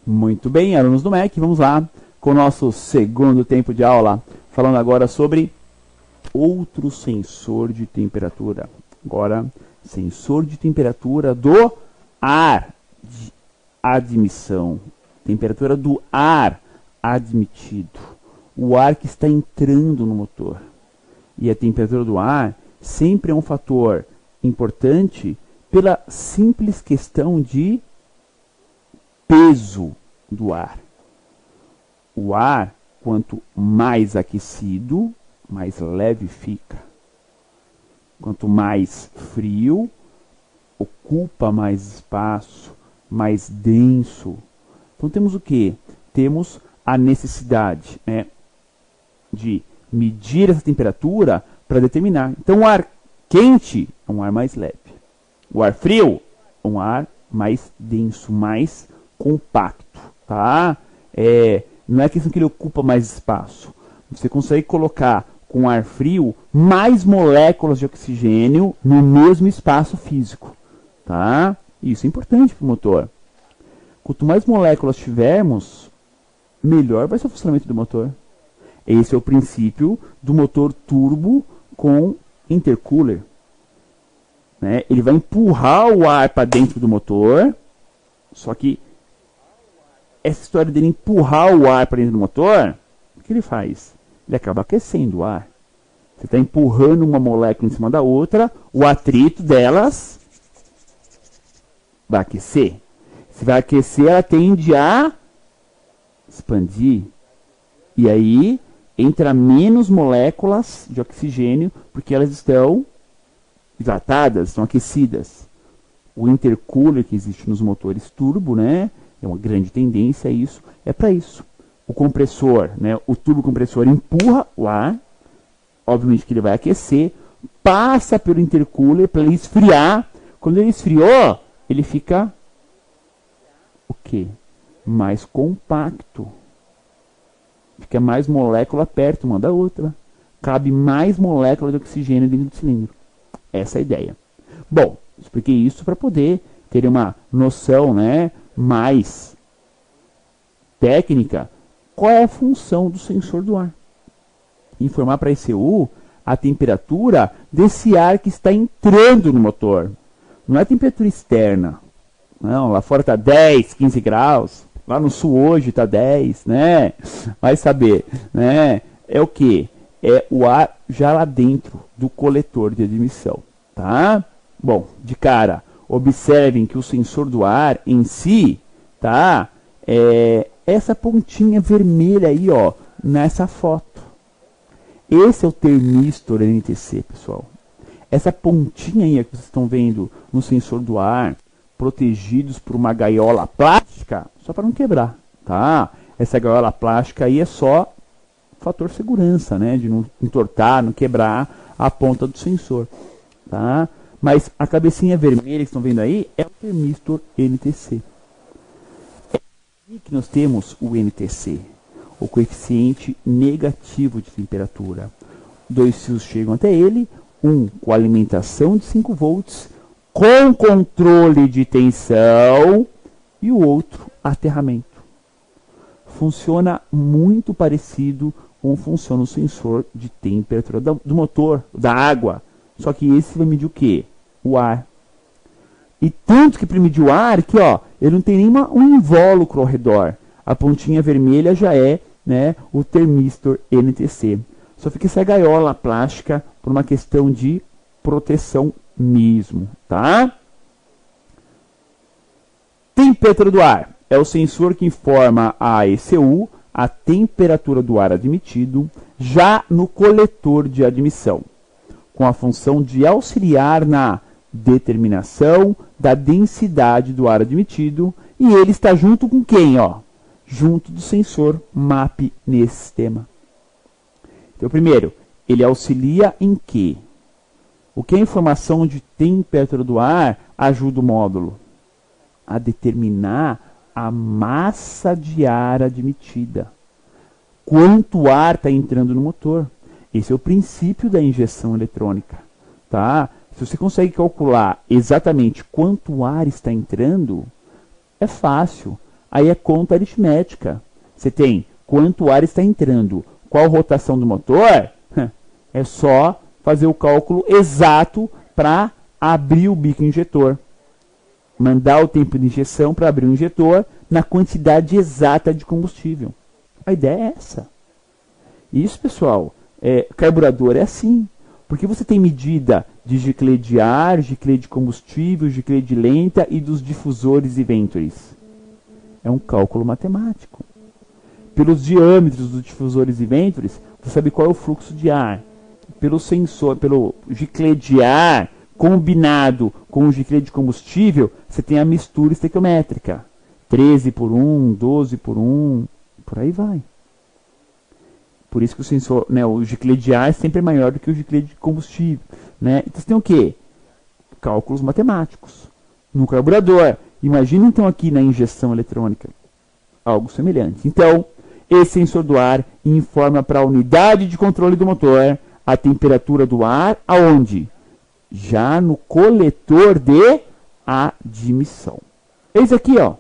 Muito bem, alunos do MEC, vamos lá com o nosso segundo tempo de aula, falando agora sobre outro sensor de temperatura. Agora, sensor de temperatura do ar de admissão, temperatura do ar admitido, o ar que está entrando no motor. E a temperatura do ar sempre é um fator importante pela simples questão de peso do ar. O ar, quanto mais aquecido, mais leve fica. Quanto mais frio, ocupa mais espaço, mais denso. Então temos o quê? Temos a necessidade, né, de medir essa temperatura para determinar. Então o ar quente é um ar mais leve. O ar frio é um ar mais denso, mais compacto, tá? Não é questão que ele ocupa mais espaço. Você consegue colocar com ar frio mais moléculas de oxigênio no mesmo espaço físico, tá? Isso é importante para o motor. Quanto mais moléculas tivermos, melhor vai ser o funcionamento do motor. Esse é o princípio do motor turbo com intercooler, né? Ele vai empurrar o ar para dentro do motor, só que essa história dele empurrar o ar para dentro do motor, o que ele faz? Ele acaba aquecendo o ar. Você está empurrando uma molécula em cima da outra, o atrito delas vai aquecer. Se vai aquecer, ela tende a expandir. E aí entra menos moléculas de oxigênio, porque elas estão hidratadas, estão aquecidas. O intercooler que existe nos motores turbo, né? É uma grande tendência a isso, é para isso. O compressor, né, o turbocompressor empurra o ar, obviamente que ele vai aquecer, passa pelo intercooler para ele esfriar. Quando ele esfriou, ele fica o quê? Mais compacto. Fica mais molécula perto uma da outra. Cabe mais molécula de oxigênio dentro do cilindro. Essa é a ideia. Bom, expliquei isso para poder ter uma noção, né, mais técnica, qual é a função do sensor do ar. Informar para a ECU a temperatura desse ar que está entrando no motor. Não é a temperatura externa. Não, lá fora está 10, 15 graus. Lá no sul hoje está 10, né? Vai saber, né? É o que? É o ar já lá dentro do coletor de admissão, tá? Bom, de cara, observem que o sensor do ar em si, tá? Essa pontinha vermelha aí, ó, nessa foto. Esse é o termistor NTC, pessoal. Essa pontinha aí que vocês estão vendo no sensor do ar, protegidos por uma gaiola plástica, só para não quebrar, tá? Essa gaiola plástica aí é só fator segurança, né? De não entortar, não quebrar a ponta do sensor, tá? Mas a cabecinha vermelha que estão vendo aí é o termistor NTC. É aqui que nós temos o NTC, o coeficiente negativo de temperatura. Dois fios chegam até ele, um com alimentação de 5 volts, com controle de tensão, e o outro aterramento. Funciona muito parecido com funciona o sensor de temperatura do motor, da água. Só que esse vai medir o quê? O ar. E tanto que para medir o ar, que ó, ele não tem nenhum invólucro ao redor. A pontinha vermelha já é, né, o termistor NTC. Só fica essa gaiola plástica por uma questão de proteção mesmo, tá? Temperatura do ar é o sensor que informa a ECU a temperatura do ar admitido já no coletor de admissão, com a função de auxiliar na determinação da densidade do ar admitido, e ele está junto com quem, ó? Junto do sensor MAP nesse sistema. Então, primeiro, ele auxilia em quê? O que a informação de temperatura do ar ajuda o módulo? A determinar a massa de ar admitida. Quanto ar está entrando no motor. Esse é o princípio da injeção eletrônica, tá? Se você consegue calcular exatamente quanto ar está entrando, é fácil. Aí é conta aritmética. Você tem quanto ar está entrando, qual rotação do motor, é só fazer o cálculo exato para abrir o bico injetor. Mandar o tempo de injeção para abrir o injetor na quantidade exata de combustível. A ideia é essa. Isso, pessoal, carburador é assim. Porque você tem medida de giclê de ar, giclê de combustível, giclê de lenta e dos difusores e ventures. É um cálculo matemático. Pelos diâmetros dos difusores e ventures, você sabe qual é o fluxo de ar. Pelo sensor, pelo giclê de ar combinado com o giclê de combustível, você tem a mistura estequiométrica. 13 por 1, 12 por 1, por aí vai. Por isso que o sensor, né, o giclê de ar é sempre maior do que o giclê de combustível. Né? Então você tem o quê? Cálculos matemáticos. No carburador. Imagina então aqui na injeção eletrônica. Algo semelhante. Então, esse sensor do ar informa para a unidade de controle do motor a temperatura do ar aonde? Já no coletor de admissão. Esse aqui, ó.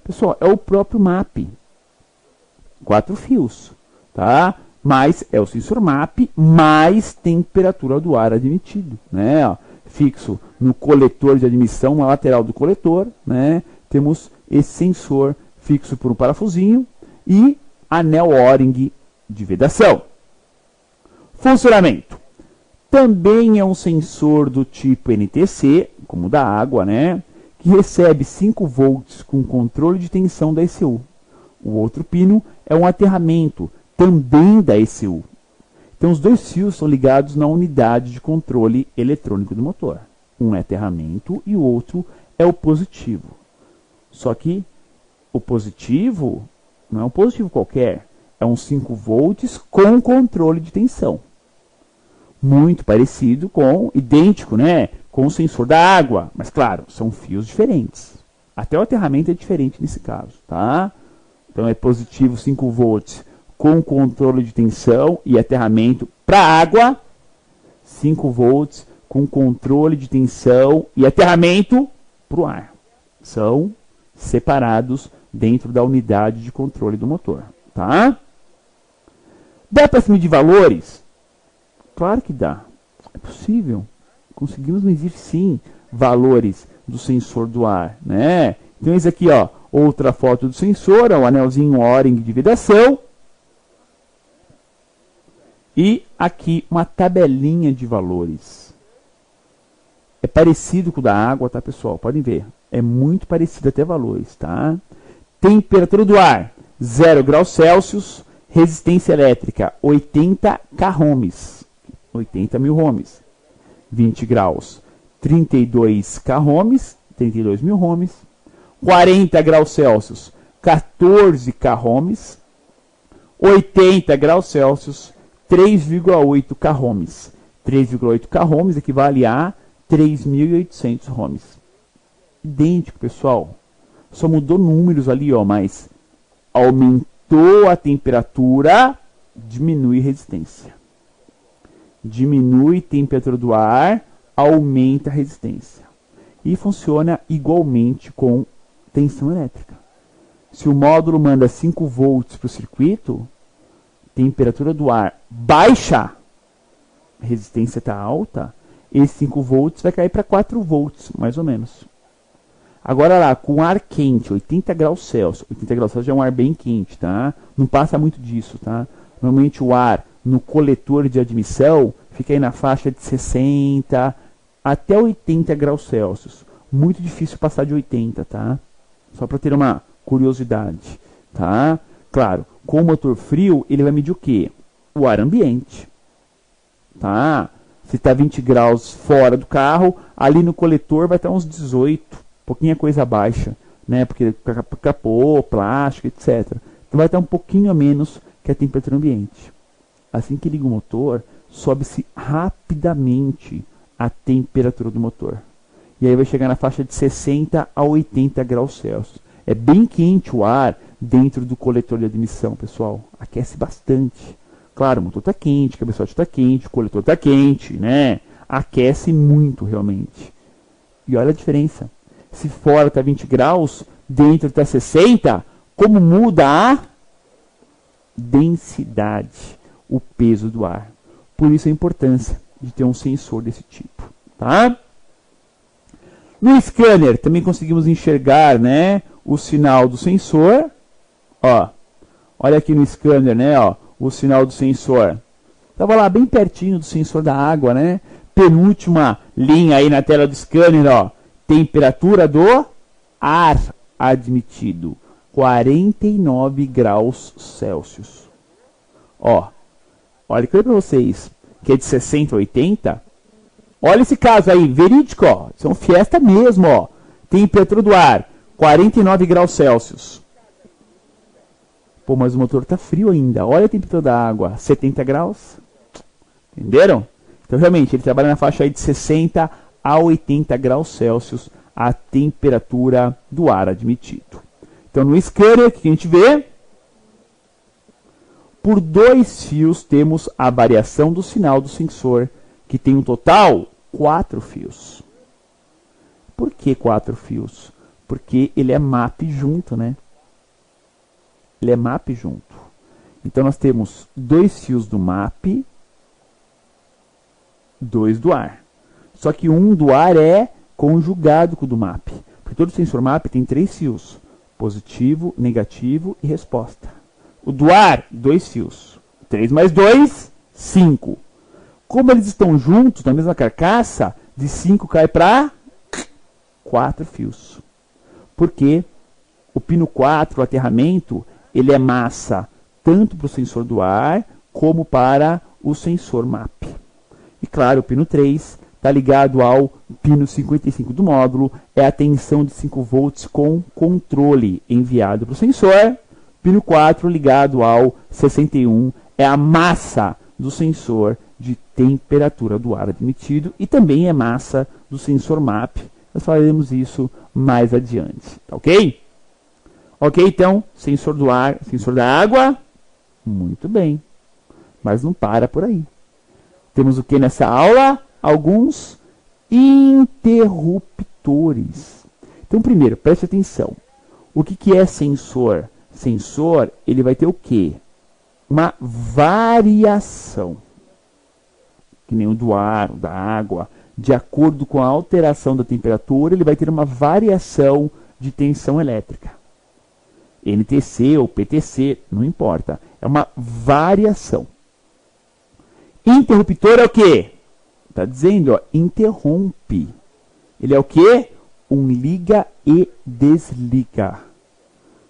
Pessoal, é o próprio MAP. 4 fios. Tá? Mas é o sensor MAP mais temperatura do ar admitido, né? Ó, fixo no coletor de admissão, na lateral do coletor, né? Temos esse sensor fixo por um parafusinho e anel O-ring de vedação. Funcionamento. Também é um sensor do tipo NTC, como o da água, né? Que recebe 5 volts com controle de tensão da ECU. O outro pino é um aterramento também da ECU. Então, os dois fios são ligados na unidade de controle eletrônico do motor. Um é aterramento e o outro é o positivo. Só que o positivo não é um positivo qualquer, é um 5 volts com controle de tensão. Muito parecido com, idêntico, né, com o sensor da água. Mas, claro, são fios diferentes. Até o aterramento é diferente nesse caso, tá? Então, é positivo 5 volts com controle de tensão e aterramento para água, 5 volts com controle de tensão e aterramento para o ar. São separados dentro da unidade de controle do motor. Tá? Dá para se medir valores? Claro que dá. É possível. Conseguimos medir sim valores do sensor do ar. Né? Então, esse aqui, ó, outra foto do sensor, o anelzinho O-ring de vedação. E aqui uma tabelinha de valores. É parecido com o da água, tá, pessoal? Podem ver. É muito parecido até valores, tá? Temperatura do ar, 0 graus Celsius. Resistência elétrica, 80 k-ohms. 80 mil ohms. 20 graus, 32 k-ohms. 32 mil ohms. 40 graus Celsius, 14 k-ohms. 80 graus Celsius, 3,8 k-ohms. 3,8 k-ohms equivale a 3.800 ohms. Idêntico, pessoal. Só mudou números ali, ó, mas aumentou a temperatura, diminui resistência. Diminui a temperatura do ar, aumenta a resistência. E funciona igualmente com tensão elétrica. Se o módulo manda 5 volts para o circuito, temperatura do ar baixa, resistência está alta, esse 5 volts vai cair para 4 volts, mais ou menos. Agora lá, com ar quente, 80 graus Celsius. 80 graus Celsius já é um ar bem quente, tá? Não passa muito disso, tá? Normalmente o ar no coletor de admissão fica aí na faixa de 60 até 80 graus Celsius. Muito difícil passar de 80, tá? Só para ter uma curiosidade, tá? Claro, com o motor frio, ele vai medir o quê? O ar ambiente, tá? Se está 20 graus fora do carro, ali no coletor vai estar uns 18, pouquinha coisa baixa, né? Porque capô, plástico, etc. Então vai estar um pouquinho a menos que a temperatura ambiente. Assim que liga o motor, sobe-se rapidamente a temperatura do motor. E aí vai chegar na faixa de 60 a 80 graus Celsius. É bem quente o ar dentro do coletor de admissão, pessoal. Aquece bastante. Claro, o motor está quente, o cabeçote está quente, o coletor está quente, né? Aquece muito, realmente. E olha a diferença. Se fora está 20 graus, dentro está 60, como muda a densidade, o peso do ar. Por isso a importância de ter um sensor desse tipo, tá? No scanner também conseguimos enxergar, né, o sinal do sensor. Ó, olha aqui no scanner, né, ó, o sinal do sensor. Estava lá bem pertinho do sensor da água, né? Penúltima linha aí na tela do scanner, ó. Temperatura do ar admitido, 49 graus Celsius. Ó, olha que eu para vocês, que é de 60 a 80. Olha esse caso aí, verídico, ó. São fiesta mesmo, ó. Temperatura do ar, 49 graus Celsius. Pô, mas o motor tá frio ainda. Olha a temperatura da água, 70 graus. Entenderam? Então, realmente, ele trabalha na faixa aí de 60 a 80 graus Celsius a temperatura do ar admitido. Então, no scanner, o que a gente vê? Por 2 fios, temos a variação do sinal do sensor, que tem um total 4 fios. Por que 4 fios? Porque ele é MAP junto, né? Ele é MAP junto. Então, nós temos 2 fios do MAP, 2 do ar. Só que um do ar é conjugado com o do MAP. Porque todo sensor MAP tem 3 fios. Positivo, negativo e resposta. O do ar, 2 fios. 3 mais 2, 5. Como eles estão juntos na mesma carcaça, de 5 cai para 4 fios. Porque o pino 4, o aterramento, ele é massa tanto para o sensor do ar como para o sensor MAP. E claro, o pino 3 está ligado ao pino 55 do módulo, é a tensão de 5 volts com controle enviado para o sensor. Pino 4 ligado ao 61 é a massa do sensor de temperatura do ar admitido e também é massa do sensor MAP. Nós falaremos isso mais adiante, tá ok? Ok, então, sensor do ar, sensor da água, muito bem, mas não para por aí. Temos o que nessa aula? Alguns interruptores. Então, primeiro, preste atenção. O que é sensor? Sensor, ele vai ter o quê? Uma variação. Que nem o do ar, o da água. De acordo com a alteração da temperatura, ele vai ter uma variação de tensão elétrica. NTC ou PTC, não importa. É uma variação. Interruptor é o quê? Está dizendo, ó, interrompe. Ele é o quê? Um liga e desliga.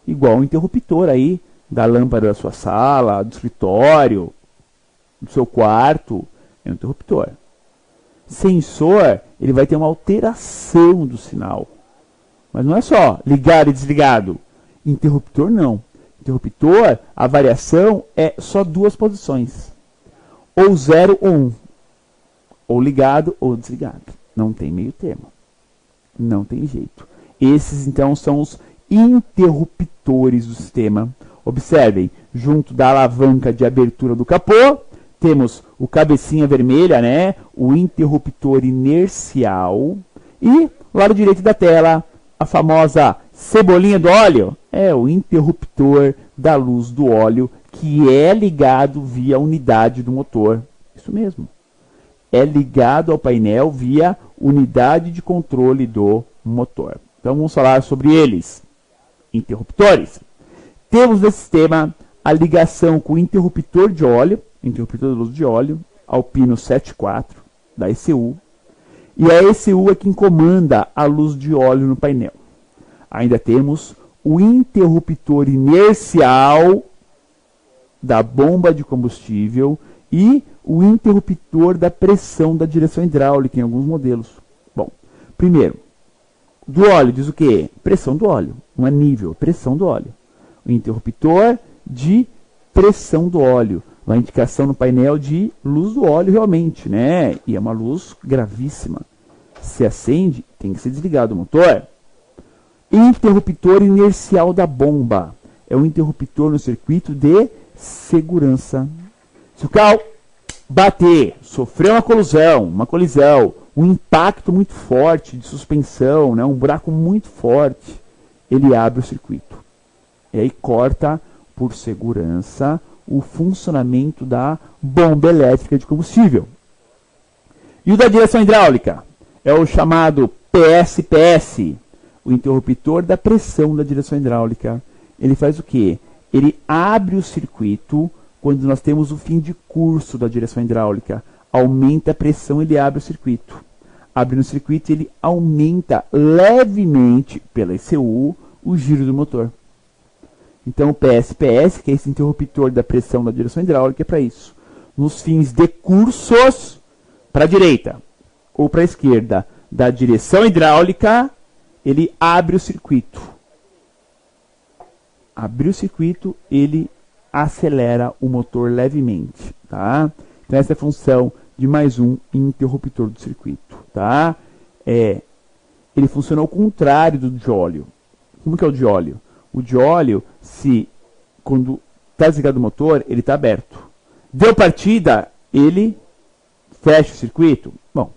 Igual um interruptor aí da lâmpada da sua sala, do escritório, do seu quarto. É um interruptor. Sensor, ele vai ter uma alteração do sinal. Mas não é só ligado e desligado. Interruptor não. Interruptor, a variação é só 2 posições. Ou 0 ou 1. Ou ligado ou desligado. Não tem meio termo. Não tem jeito. Esses, então, são os interruptores do sistema. Observem, junto da alavanca de abertura do capô, temos o cabecinha vermelha, né? O interruptor inercial. E, lado direito da tela, a famosa cebolinha do óleo. É o interruptor da luz do óleo, que é ligado via unidade do motor. Isso mesmo. É ligado ao painel via unidade de controle do motor. Então, vamos falar sobre eles. Interruptores. Temos no sistema a ligação com o interruptor de óleo, interruptor da luz de óleo, ao pino 74 da ECU. E a ECU é quem comanda a luz de óleo no painel. Ainda temos o interruptor inercial da bomba de combustível e o interruptor da pressão da direção hidráulica em alguns modelos. Bom, primeiro, do óleo diz o quê? Pressão do óleo, não é nível, pressão do óleo. O interruptor de pressão do óleo, uma indicação no painel de luz do óleo realmente, né? E é uma luz gravíssima. Se acende, tem que ser desligado o motor. Interruptor inercial da bomba. É um interruptor no circuito de segurança. Se o carro bater, sofrer uma colisão, um impacto muito forte de suspensão, né, um buraco muito forte, ele abre o circuito. E aí corta, por segurança, o funcionamento da bomba elétrica de combustível. E o da direção hidráulica? É o chamado PSPS, o interruptor da pressão da direção hidráulica. Ele faz o quê? Ele abre o circuito quando nós temos o fim de curso da direção hidráulica. Aumenta a pressão, ele abre o circuito. Abrindo o circuito, ele aumenta levemente, pela ECU, o giro do motor. Então o PSPS, que é esse interruptor da pressão da direção hidráulica, é para isso. Nos fins de cursos, para a direita ou para a esquerda da direção hidráulica, ele abre o circuito. Abriu o circuito, ele acelera o motor levemente, tá? Então essa é a função de mais um interruptor do circuito, tá? Ele funciona ao contrário do de óleo. Como que é o de óleo? O de óleo, quando está desligado o motor, ele está aberto. Deu partida, ele fecha o circuito. Bom,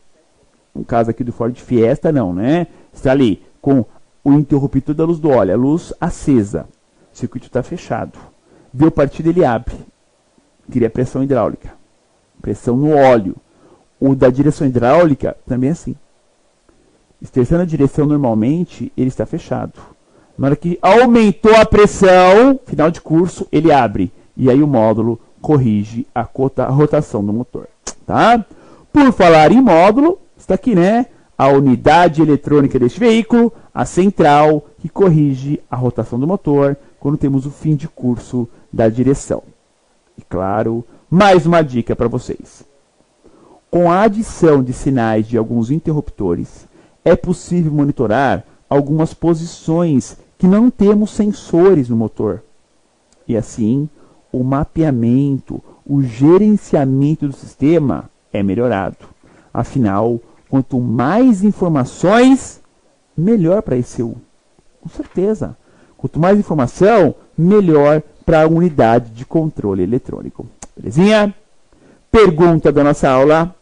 no caso aqui do Ford Fiesta, não, né? Está ali com o interruptor da luz do óleo, a luz acesa. O circuito está fechado. Deu partida, ele abre. Cria pressão hidráulica. Pressão no óleo. O da direção hidráulica também é assim. Esterçando a direção normalmente, ele está fechado. Na hora que aumentou a pressão, final de curso, ele abre. E aí o módulo corrige a rotação do motor. Tá? Por falar em módulo, está aqui, né? A unidade eletrônica deste veículo, a central, que corrige a rotação do motor quando temos o fim de curso da direção. E claro, mais uma dica para vocês. Com a adição de sinais de alguns interruptores, é possível monitorar algumas posições que não temos sensores no motor. E assim, o mapeamento, o gerenciamento do sistema é melhorado. Afinal, quanto mais informações, melhor para a ECU. Com certeza. Quanto mais informação, melhor para a unidade de controle eletrônico. Belezinha? Pergunta da nossa aula.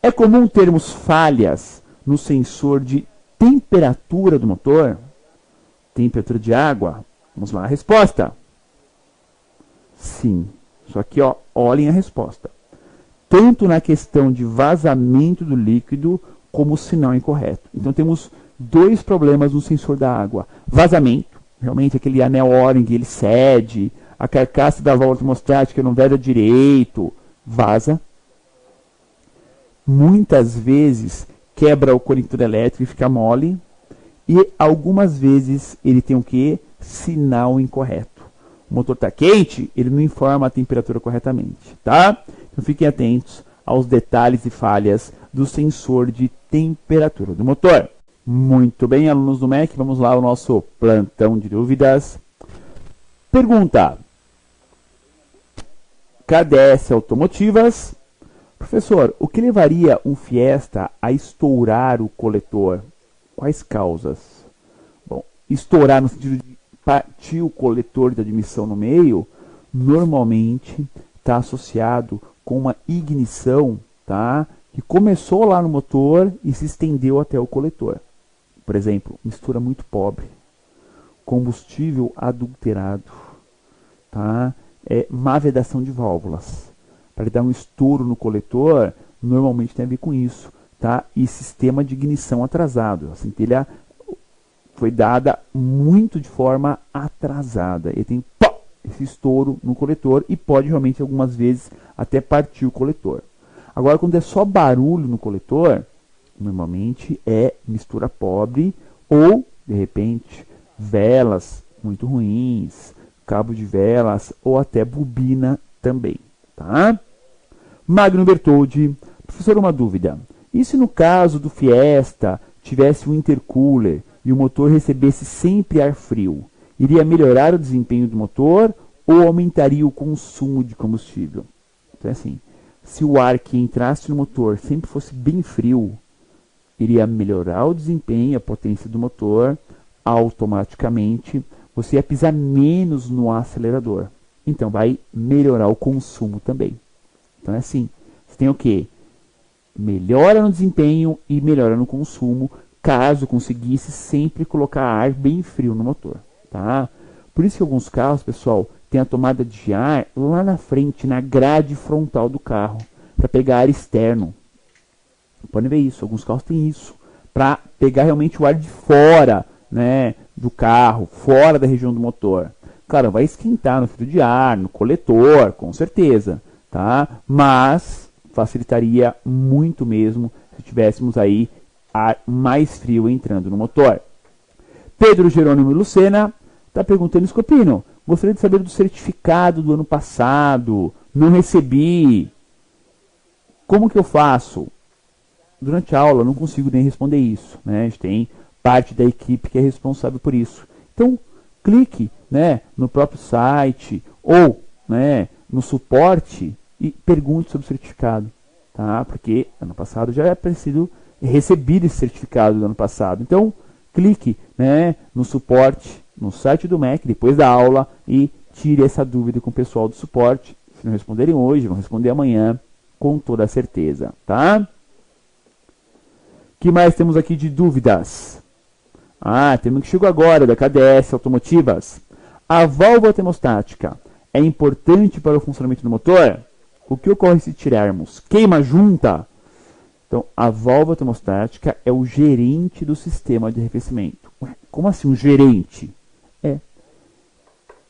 É comum termos falhas no sensor de temperatura do motor? Temperatura de água? Vamos lá, a resposta. Sim. Só que, olhem a resposta. Tanto na questão de vazamento do líquido, como o sinal incorreto. Então, temos dois problemas no sensor da água. Vazamento, realmente aquele anel O-ring, ele cede, a carcaça da válvula termostática não veda direito, vaza. Muitas vezes quebra o conector elétrico e fica mole. E algumas vezes ele tem o quê? Sinal incorreto. O motor está quente, ele não informa a temperatura corretamente, tá? Então fiquem atentos aos detalhes e falhas do sensor de temperatura do motor. Muito bem, alunos do MEC, vamos lá ao nosso plantão de dúvidas. Pergunta. KDS Automotivas. Professor, o que levaria um Fiesta a estourar o coletor? Quais causas? Bom, estourar no sentido de partir o coletor de admissão no meio, normalmente está associado com uma ignição, tá? Que começou lá no motor e se estendeu até o coletor. Por exemplo, mistura muito pobre, combustível adulterado, tá? Má vedação de válvulas. Para ele dar um estouro no coletor, normalmente tem a ver com isso, tá? E sistema de ignição atrasado. A centelha foi dada muito de forma atrasada. Ele tem esse estouro no coletor e pode realmente algumas vezes até partir o coletor. Agora, quando é só barulho no coletor, normalmente é mistura pobre ou, de repente, velas muito ruins, cabo de velas ou até bobina também, tá? Magno Bertoldi, professor, uma dúvida. E se no caso do Fiesta tivesse um intercooler e o motor recebesse sempre ar frio, iria melhorar o desempenho do motor ou aumentaria o consumo de combustível? Então, assim, se o ar que entrasse no motor sempre fosse bem frio, iria melhorar o desempenho, a potência do motor, automaticamente você ia pisar menos no acelerador. Então, vai melhorar o consumo também. Então, é assim, você tem o quê? Melhora no desempenho e melhora no consumo caso conseguisse sempre colocar ar bem frio no motor, tá? Por isso que alguns carros, pessoal, tem a tomada de ar lá na frente, na grade frontal do carro, para pegar ar externo. Podem ver isso, alguns carros têm isso, para pegar realmente o ar de fora, né, do carro, fora da região do motor. Claro, vai esquentar no filtro de ar, no coletor, com certeza, tá? Mas facilitaria muito mesmo se tivéssemos aí ar mais frio entrando no motor. Pedro Jerônimo Lucena está perguntando, Escopino, gostaria de saber do certificado do ano passado, não recebi, como que eu faço? Durante a aula eu não consigo nem responder isso, né? A gente tem parte da equipe que é responsável por isso. Então, clique, né, no próprio site ou, né, no suporte e pergunte sobre o certificado, tá? Porque ano passado já é preciso receber esse certificado do ano passado. Então, clique, né, no suporte, no site do MEC, depois da aula, e tire essa dúvida com o pessoal do suporte. Se não responderem hoje, vão responder amanhã, com toda certeza, tá? O que mais temos aqui de dúvidas? Temos que chegou agora, da KDS Automotivas. A válvula termostática é importante para o funcionamento do motor? O que ocorre se tirarmos? Queima junta? Então, a válvula termostática é o gerente do sistema de arrefecimento. Como assim um gerente?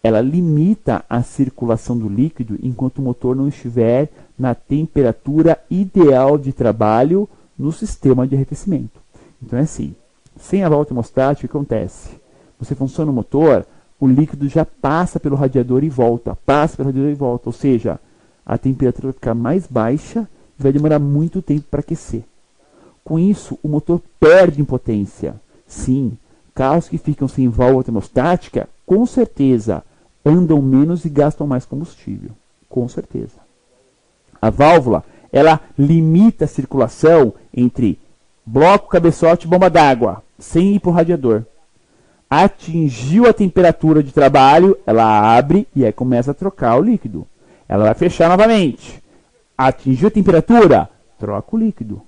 Ela limita a circulação do líquido enquanto o motor não estiver na temperatura ideal de trabalho no sistema de arrefecimento. Então é assim, sem a válvula termostática, o que acontece? Você funciona o motor, o líquido já passa pelo radiador e volta, ou seja, a temperatura vai ficar mais baixa e vai demorar muito tempo para aquecer. Com isso, o motor perde em potência. Sim, carros que ficam sem válvula termostática, com certeza, andam menos e gastam mais combustível. Com certeza. A válvula, ela limita a circulação entre bloco, cabeçote e bomba d'água, sem ir para o radiador. Atingiu a temperatura de trabalho, ela abre e aí começa a trocar o líquido. Ela vai fechar novamente. Atingiu a temperatura, troca o líquido.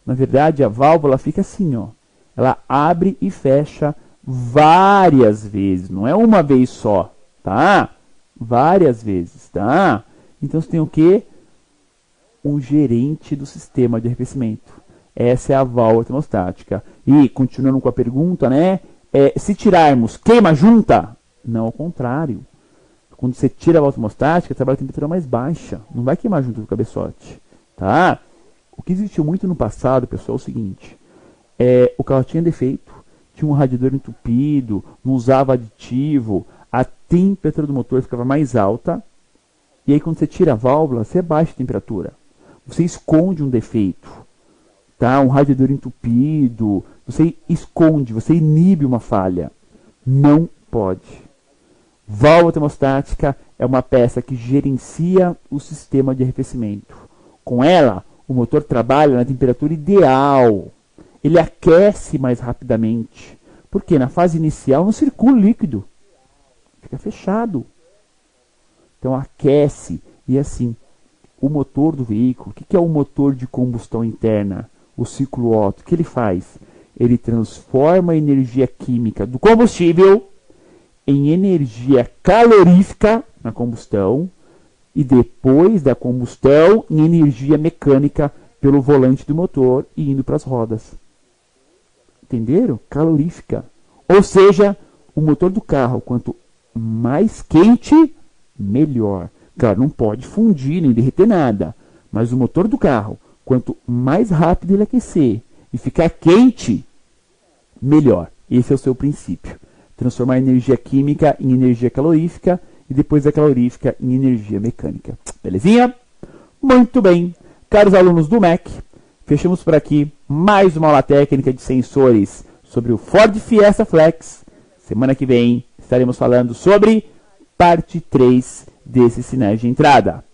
Na verdade, a válvula fica assim, ó. Ela abre e fecha várias vezes, não é uma vez só, tá? Várias vezes, tá? Então você tem o quê? Um gerente do sistema de arrefecimento. Essa é a válvula termostática. E, continuando com a pergunta, né? Se tirarmos, queima junta? Não, ao contrário. Quando você tira a válvula termostática, trabalha a temperatura mais baixa. Não vai queimar junto do cabeçote, tá? O que existiu muito no passado, pessoal, é o seguinte. O carro tinha defeito, tinha um radiador entupido, não usava aditivo, a temperatura do motor ficava mais alta, e aí quando você tira a válvula, você baixa a temperatura. Você esconde um defeito, tá? Um radiador entupido, você esconde, você inibe uma falha. Não pode. Válvula termostática é uma peça que gerencia o sistema de arrefecimento. Com ela, o motor trabalha na temperatura ideal. Ele aquece mais rapidamente. Porque na fase inicial não circula o líquido. Fica fechado. Então aquece. E assim, o motor do veículo, o que é o motor de combustão interna? O ciclo Otto, o que ele faz? Ele transforma a energia química do combustível em energia calorífica na combustão e depois da combustão em energia mecânica pelo volante do motor e indo para as rodas. Entenderam? Calorífica. Ou seja, o motor do carro, quanto mais quente, melhor. Claro, não pode fundir nem derreter nada, mas o motor do carro, quanto mais rápido ele aquecer e ficar quente, melhor. Esse é o seu princípio. Transformar a energia química em energia calorífica e depois da calorífica em energia mecânica. Belezinha? Muito bem. Caros alunos do MEC, fechamos por aqui mais uma aula técnica de sensores sobre o Ford Fiesta Flex. Semana que vem estaremos falando sobre parte 3 desses sinais de entrada.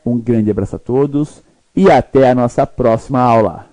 Um grande abraço a todos e até a nossa próxima aula.